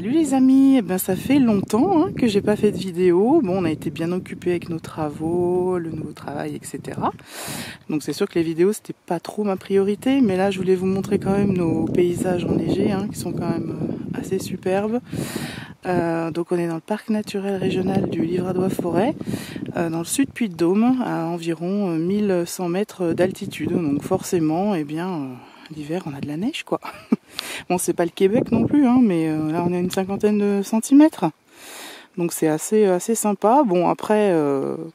Salut les amis, eh ben, ça fait longtemps que j'ai pas fait de vidéo. Bon, on a été bien occupés avec nos travaux, le nouveau travail, etc. Donc c'est sûr que les vidéos c'était pas trop ma priorité, mais là je voulais vous montrer quand même nos paysages enneigés qui sont quand même assez superbes. Donc on est dans le parc naturel régional du Livradois-Forêt, dans le sud Puy-de-Dôme, à environ 1100 mètres d'altitude. Donc forcément, eh bien, l'hiver on a de la neige quoi. Bon, c'est pas le Québec non plus, mais là on a une cinquantaine de centimètres. Donc c'est assez sympa. Bon après,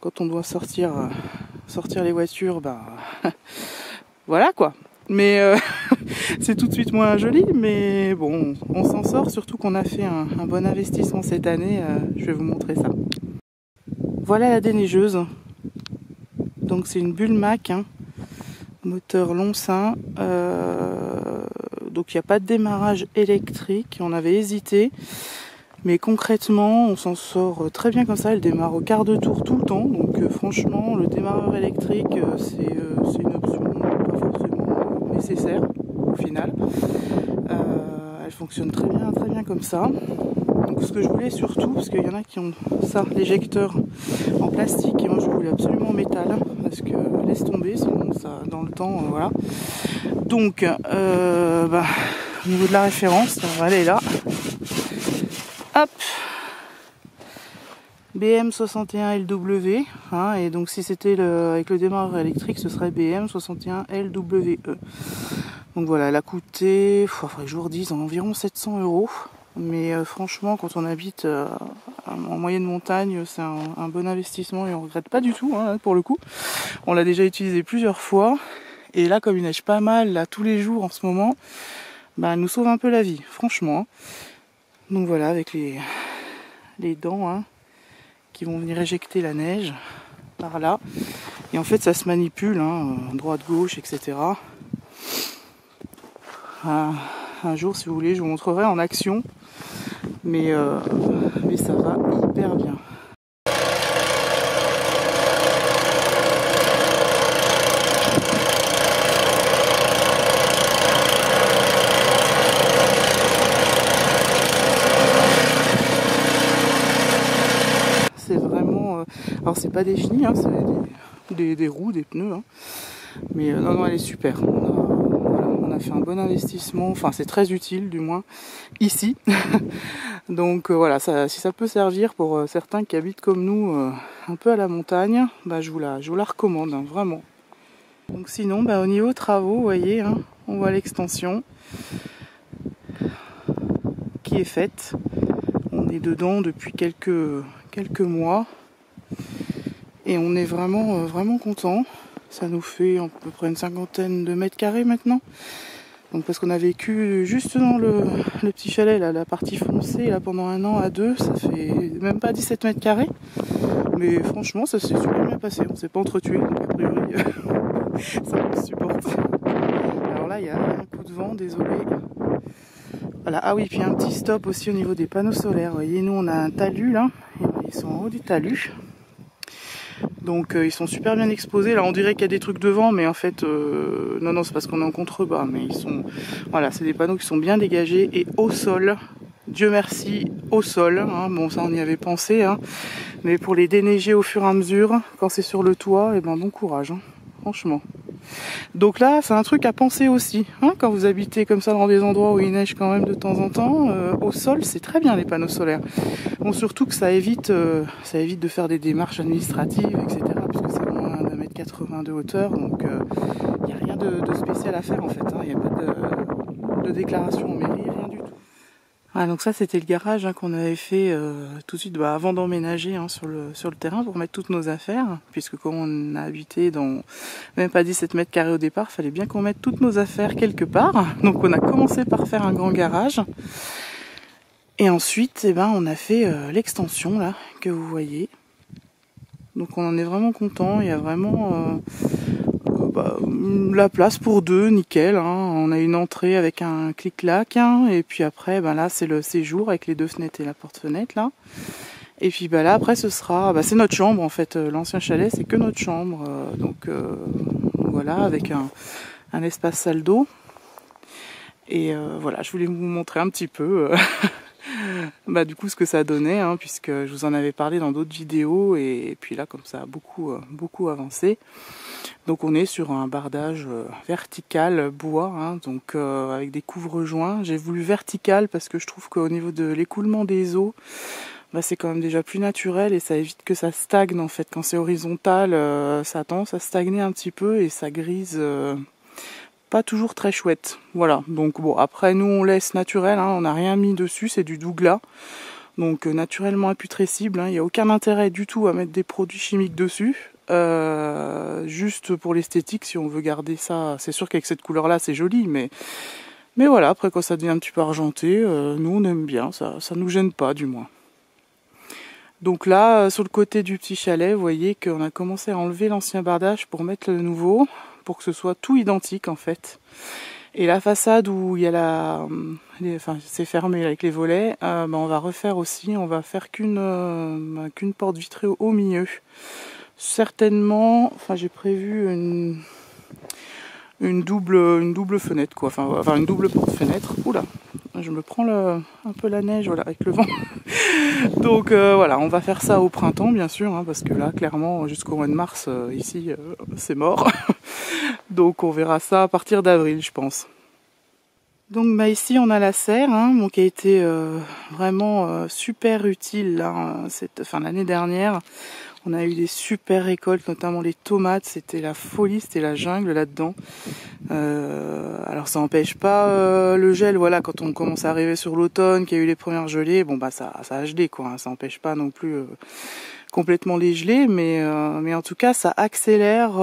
quand on doit sortir les voitures, bah voilà quoi. Mais c'est tout de suite moins joli, mais bon, on s'en sort, surtout qu'on a fait un bon investissement cette année. Je vais vous montrer ça. Voilà la déneigeuse. Donc c'est une Bulmac, moteur long sein. Donc il n'y a pas de démarrage électrique, on avait hésité. Mais concrètement, on s'en sort très bien comme ça, elle démarre au quart de tour tout le temps. Donc franchement, le démarreur électrique, c'est une option pas forcément nécessaire au final. Elle fonctionne très bien comme ça. Donc ce que je voulais surtout, parce qu'il y en a qui ont ça, l'éjecteur en plastique, et moi je voulais absolument en métal, parce que laisse tomber, sinon ça, dans le temps, voilà. Donc, au niveau de la référence, elle est là. Hop, BM61LW, et donc si c'était avec le démarreur électrique, ce serait BM61LWE. Donc voilà, elle a coûté, il faudrait que je vous redise, environ 700 €. Mais franchement, quand on habite en moyenne montagne, c'est un bon investissement et on regrette pas du tout, pour le coup. On l'a déjà utilisé plusieurs fois. Et là, comme il neige pas mal, là, tous les jours en ce moment, elle nous sauve un peu la vie, franchement. Donc voilà, avec les dents qui vont venir éjecter la neige par là. Et en fait, ça se manipule, droite-gauche, etc. Un jour, si vous voulez, je vous montrerai en action. Mais ça va hyper bien. C'est vraiment... alors c'est pas des chenilles, c'est des roues, des pneus. Mais non, elle est super. On a fait un bon investissement, enfin c'est très utile du moins ici. Donc voilà, si ça peut servir pour certains qui habitent comme nous un peu à la montagne, je vous la recommande, vraiment. Donc sinon, au niveau travaux, vous voyez, on voit l'extension qui est faite. On est dedans depuis quelques mois et on est vraiment content. Ça nous fait à peu près une cinquantaine de mètres carrés maintenant. Donc parce qu'on a vécu juste dans le petit chalet, là, la partie foncée, là, pendant 1 an à 2, ça fait même pas 17 mètres carrés. Mais franchement, ça s'est super bien passé. On s'est pas entretué, donc a priori, ça nous supporte. Alors là, il y a un coup de vent, désolé. Voilà. Ah oui, puis un petit stop aussi au niveau des panneaux solaires. Vous voyez, nous on a un talus là, et ils sont en haut du talus. Donc ils sont super bien exposés. Là on dirait qu'il y a des trucs devant, mais en fait non, c'est parce qu'on est en contrebas. Mais voilà, c'est des panneaux qui sont bien dégagés et au sol. Dieu merci, au sol. Bon, ça on y avait pensé, mais pour les déneiger au fur et à mesure, quand c'est sur le toit, bon courage, franchement. Donc là, c'est un truc à penser aussi, quand vous habitez comme ça dans des endroits où il neige quand même de temps en temps. Au sol, c'est très bien les panneaux solaires. Bon, surtout que ça évite de faire des démarches administratives, etc. Puisque c'est moins d'1,80 m de hauteur, donc il n'y a rien de spécial à faire en fait. Il n'y a pas de déclaration en mairie, rien du tout. Donc ça c'était le garage qu'on avait fait tout de suite avant d'emménager sur le terrain pour mettre toutes nos affaires, puisque comme on a habité dans même pas 17 mètres carrés au départ, fallait bien qu'on mette toutes nos affaires quelque part. Donc on a commencé par faire un grand garage et ensuite on a fait l'extension là que vous voyez. Donc on en est vraiment content, il y a vraiment la place pour deux, nickel. On a une entrée avec un clic-clac, et puis après là c'est le séjour avec les 2 fenêtres et la porte-fenêtre là. Et puis là après ce sera, c'est notre chambre en fait. L'ancien chalet c'est que notre chambre, donc voilà, avec un espace salle d'eau. Et voilà, je voulais vous montrer un petit peu bah, du coup ce que ça donnait, hein, puisque je vous en avais parlé dans d'autres vidéos, et puis là comme ça a beaucoup avancé. Donc on est sur un bardage vertical bois, hein, donc avec des couvre-joints. J'ai voulu vertical parce que je trouve qu'au niveau de l'écoulement des eaux, bah, c'est quand même déjà plus naturel et ça évite que ça stagne en fait. Quand c'est horizontal, ça a tendance à stagner un petit peu et ça grise pas toujours très chouette. Voilà, donc bon, après nous on laisse naturel, hein, on n'a rien mis dessus, c'est du douglas. Donc naturellement imputrescible, hein, il n'y a aucun intérêt du tout à mettre des produits chimiques dessus. Juste pour l'esthétique, si on veut garder ça, c'est sûr qu'avec cette couleur là c'est joli, mais voilà, après quand ça devient un petit peu argenté, nous on aime bien, ça nous gêne pas du moins. Donc là, sur le côté du petit chalet, vous voyez qu'on a commencé à enlever l'ancien bardage pour mettre le nouveau, pour que ce soit tout identique en fait. Et la façade où il y a c'est fermé avec les volets, on va refaire aussi, on va faire qu'une porte vitrée au milieu. Certainement, j'ai prévu une double fenêtre quoi, enfin une double porte-fenêtre. Oula, je me prends un peu la neige, voilà, avec le vent. Donc voilà, on va faire ça au printemps bien sûr, hein, parce que là clairement jusqu'au mois de mars ici c'est mort. Donc on verra ça à partir d'avril je pense. Donc ici on a la serre, hein, qui a été vraiment super utile là, l'année dernière. On a eu des super récoltes, notamment les tomates, c'était la folie, c'était la jungle là-dedans. Alors ça n'empêche pas le gel, voilà, quand on commence à arriver sur l'automne, qu'il y a eu les premières gelées, ça a gelé quoi, hein, ça n'empêche pas non plus complètement les gelées, mais en tout cas ça accélère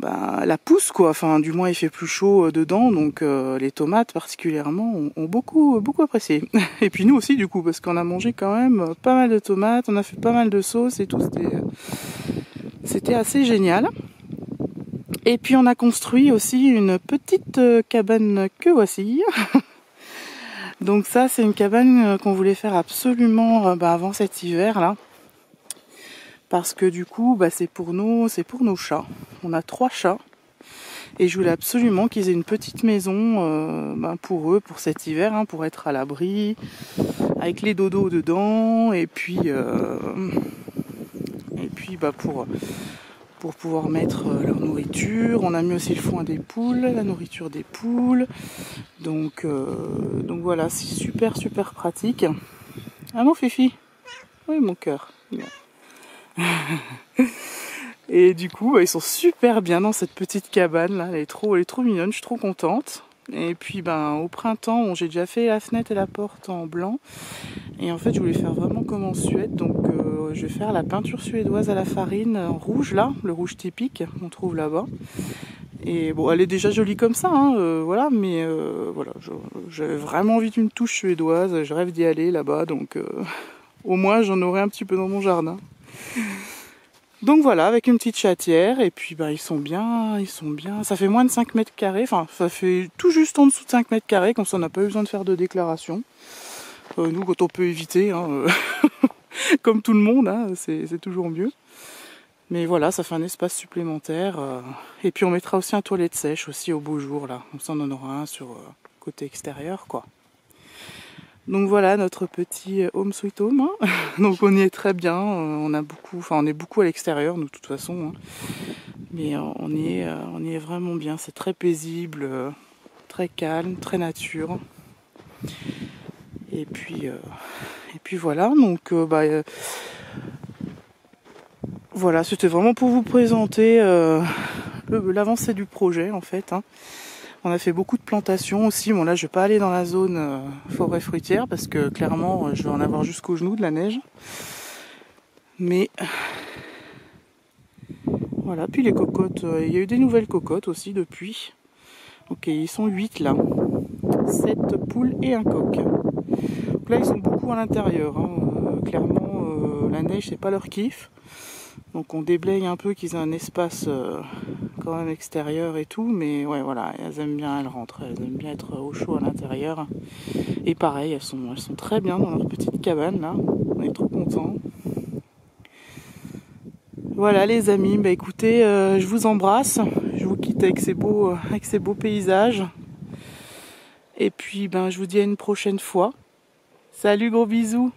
la pousse quoi, du moins il fait plus chaud dedans, donc les tomates particulièrement ont beaucoup apprécié. Et puis nous aussi du coup, parce qu'on a mangé quand même pas mal de tomates, on a fait pas mal de sauces et tout, c'était assez génial. Et puis on a construit aussi une petite cabane que voici. Donc ça c'est une cabane qu'on voulait faire absolument avant cet hiver là. Parce que du coup, c'est pour nos chats. On a 3 chats. Et je voulais absolument qu'ils aient une petite maison pour eux, pour cet hiver, hein, pour être à l'abri, avec les dodos dedans, et puis pour pouvoir mettre leur nourriture. On a mis aussi le foin des poules, la nourriture des poules. Donc voilà, c'est super pratique. Ah mon Fifi? Oui mon cœur. Et du coup ils sont super bien dans cette petite cabane là, elle est trop mignonne, je suis trop contente. Et puis au printemps j'ai déjà fait la fenêtre et la porte en blanc, et en fait je voulais faire vraiment comme en Suède, donc je vais faire la peinture suédoise à la farine en rouge là, le rouge typique qu'on trouve là-bas. Et bon, elle est déjà jolie comme ça, hein, voilà, mais voilà, j'ai vraiment envie d'une touche suédoise, je rêve d'y aller là-bas, donc au moins j'en aurai un petit peu dans mon jardin. Donc voilà, avec une petite chatière, et puis ils sont bien, ça fait moins de 5 mètres carrés, ça fait tout juste en dessous de 5 mètres carrés, comme ça on n'a pas eu besoin de faire de déclaration. Nous quand on peut éviter, hein, comme tout le monde, hein, c'est toujours mieux. Mais voilà, ça fait un espace supplémentaire, et puis on mettra aussi un toilette sèche aussi au beau jour là, comme ça on en aura un sur côté extérieur quoi. Donc voilà notre petit home sweet home, hein. Donc on y est très bien, on est beaucoup à l'extérieur nous de toute façon, hein. Mais on y est vraiment bien, c'est très paisible, très calme, très nature. Et puis voilà, donc voilà, c'était vraiment pour vous présenter l'avancée du projet en fait, hein. On a fait beaucoup de plantations aussi. Bon là je vais pas aller dans la zone forêt fruitière parce que clairement je vais en avoir jusqu'aux genoux de la neige. Mais voilà, puis les cocottes, il y a eu des nouvelles cocottes aussi depuis. Ok, ils sont 8 là. 7 poules et un coq. Donc là ils sont beaucoup à l'intérieur, hein. Clairement la neige c'est pas leur kiff. Donc on déblaye un peu qu'ils aient un espace quand même extérieur et tout, mais ouais voilà, elles aiment bien, elles rentrent, elles aiment bien être au chaud à l'intérieur. Et pareil, elles sont très bien dans leur petite cabane là, on est trop contents. Voilà les amis, écoutez, je vous embrasse, je vous quitte avec ces beaux paysages. Et puis je vous dis à une prochaine fois. Salut, gros bisous.